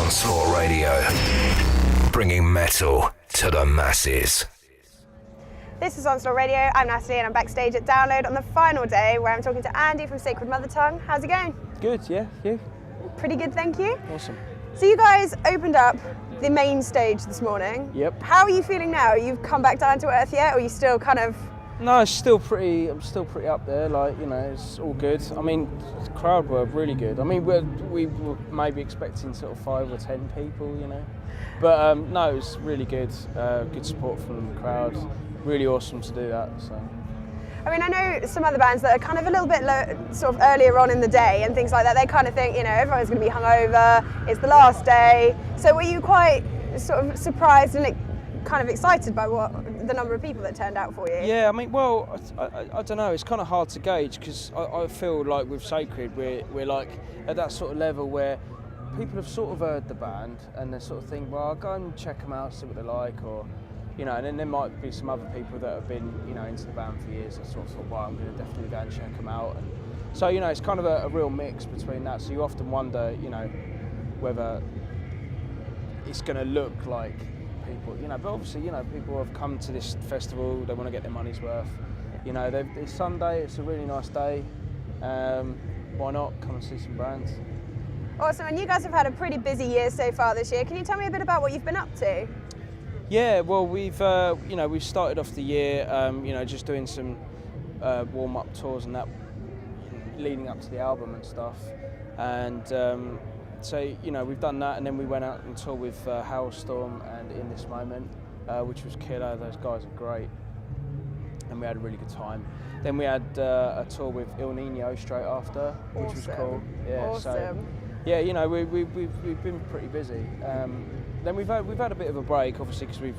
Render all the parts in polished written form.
Onslaught Radio, bringing metal to the masses. This is Onslaught Radio. I'm Natalie and I'm backstage at Download on the final day where I'm talking to Andy from Sacred Mother Tongue. How's it going? Good, yeah, you? Pretty good, thank you. Awesome. So you guys opened up the main stage this morning. Yep. How are you feeling now? You've come back down to earth yet, or are you still kind of... No, I'm still pretty up there, like, you know, it's all good. I mean, the crowd were really good. I mean, we were maybe expecting sort of 5 or 10 people, you know. But no, it was really good. Good support from the crowd. Really awesome to do that, so. I mean, I know some other bands that are kind of a little bit sort of earlier on in the day and things like that. They kind of think, you know, everyone's going to be hungover. It's the last day. So were you quite sort of surprised and kind of excited by the number of people that turned out for you? Yeah, I mean, well, I don't know. It's kind of hard to gauge because I feel like with Sacred, we're like at that sort of level where people have sort of heard the band and they sort of think, well, I'll go and check them out, see what they're like, or, you know, and then there might be some other people that have been, you know, into the band for years that sort of thought, well, I'm going to definitely go and check them out. And so, you know, it's kind of a real mix between that. So you often wonder, you know, whether it's going to look like people, you know, but obviously, you know, people have come to this festival, they want to get their money's worth. You know, it's Sunday, it's a really nice day. Why not come and see some bands? Awesome, and you guys have had a pretty busy year so far this year. Can you tell me a bit about what you've been up to? Yeah, well, we've started off the year, you know, just doing some warm-up tours and that, leading up to the album and stuff. And so, you know, we've done that, and then we went out and toured with Hailstorm and In This Moment, which was killer. Those guys are great, and we had a really good time. Then we had a tour with Il Nino straight after, which was cool. Yeah, awesome. So, yeah, you know, we've been pretty busy. Then we've had a bit of a break, obviously, because we've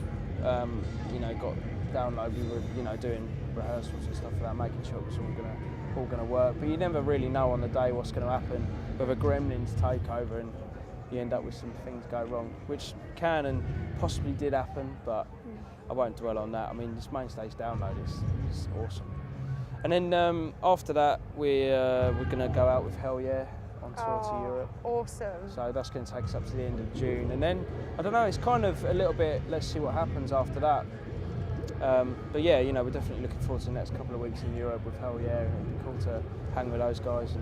you know, got Download. We were, you know, doing rehearsals and stuff like that, making sure it was all gonna work. But you never really know on the day what's going to happen with a Gremlins takeover, and you end up with some things go wrong, which can and possibly did happen. But I won't dwell on that. I mean, this main stage Download is awesome. And then after that, we're going to go out with Hell Yeah on tour to Europe. Awesome. So that's going to take us up to the end of June. And then, I don't know, it's kind of a little bit, let's see what happens after that. But yeah, you know, we're definitely looking forward to the next couple of weeks in Europe with Hell Yeah, and it'd be cool to hang with those guys.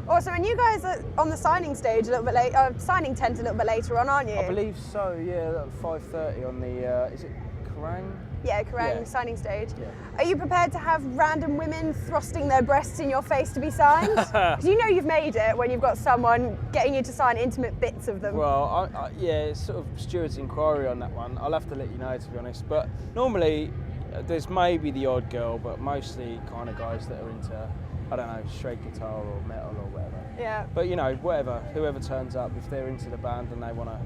Awesome, and you guys are on the signing stage a little bit late, signing tent a little bit later on, aren't you? I believe so, yeah, at 5:30 on the, is it Kerrang? Yeah, Kerrang signing stage. Yeah. Are you prepared to have random women thrusting their breasts in your face to be signed? Because you know you've made it when you've got someone getting you to sign intimate bits of them. Well, yeah, it's sort of Stuart's inquiry on that one. I'll have to let you know, to be honest. But normally, there's maybe the odd girl, but mostly kind of guys that are into, I don't know, straight guitar or metal or whatever. Yeah. But, you know, whoever turns up, if they're into the band and they want to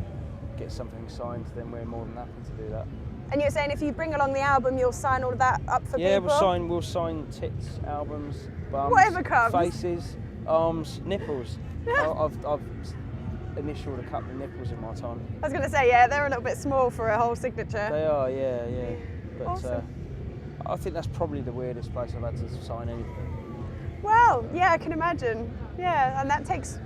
get something signed, then we're more than happy to do that. And you're saying if you bring along the album, you'll sign all of that up for people? Yeah, we'll sign tits, albums, bums, whatever comes. faces, arms, nipples. I've initialed a couple of nipples in my time. I was going to say, yeah, they're a little bit small for a whole signature. They are, yeah. But awesome. I think that's probably the weirdest place I've had to sign anything. Well, yeah, I can imagine. Yeah, and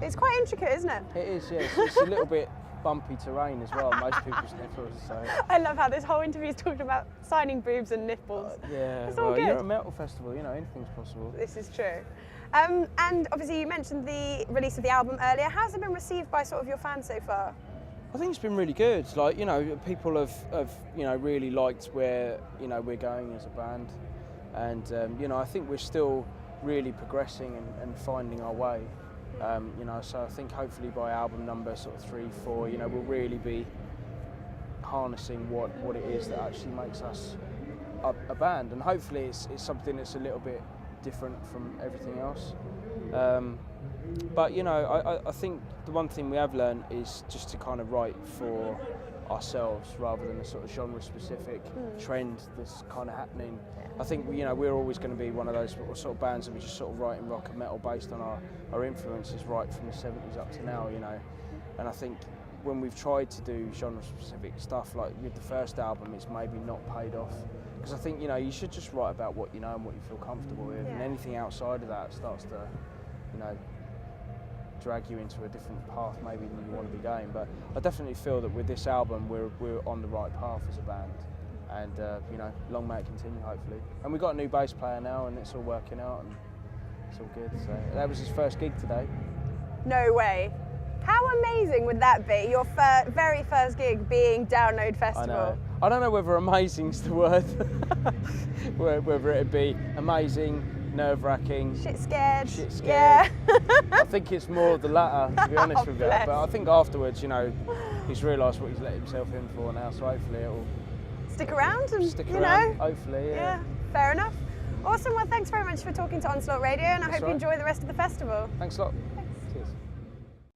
it's quite intricate, isn't it? It is, yeah. It's a little bit bumpy terrain as well, most people's nipples. So. I love how this whole interview is talking about signing boobs and nipples. Yeah, it's all good. You're at a metal festival, you know, anything's possible. This is true. And obviously you mentioned the release of the album earlier. How's it been received by sort of your fans so far? I think it's been really good. Like, you know, people have you know, really liked where, you know, we're going as a band. And, you know, I think we're still really progressing and finding our way. You know, so I think hopefully by album number sort of 3, 4, you know, we'll really be harnessing what it is that actually makes us a band, and hopefully it's something that's a little bit different from everything else. But you know, I think the one thing we have learned is just to kind of write for ourselves rather than a sort of genre-specific trend that's kind of happening. I think, you know, we're always going to be one of those sort of bands that we just sort of write in rock and metal based on our influences right from the 70s up to now, you know. And I think when we've tried to do genre-specific stuff, like with the first album, it's maybe not paid off. Because I think, you know, you should just write about what you know and what you feel comfortable with, and anything outside of that starts to, you know, drag you into a different path maybe than you want to be going. But I definitely feel that with this album we're on the right path as a band, and you know, long may it continue hopefully. And we've got a new bass player now, and it's all working out, and it's all good. So that was his first gig today. No way. How amazing would that be? Your very first gig being Download Festival. I know. I don't know whether amazing's the word. Whether it'd be amazing, nerve-wracking, Shit scared. Yeah. Yeah. I think it's more of the latter, to be honest with you. Bless. But I think afterwards, you know, he's realised what he's let himself in for now. So hopefully it'll Stick around and stick you around. know. Hopefully, yeah. Yeah. Fair enough. Awesome. Well, thanks very much for talking to Onslaught Radio, and I That's hope you right. enjoy the rest of the festival. Thanks a lot.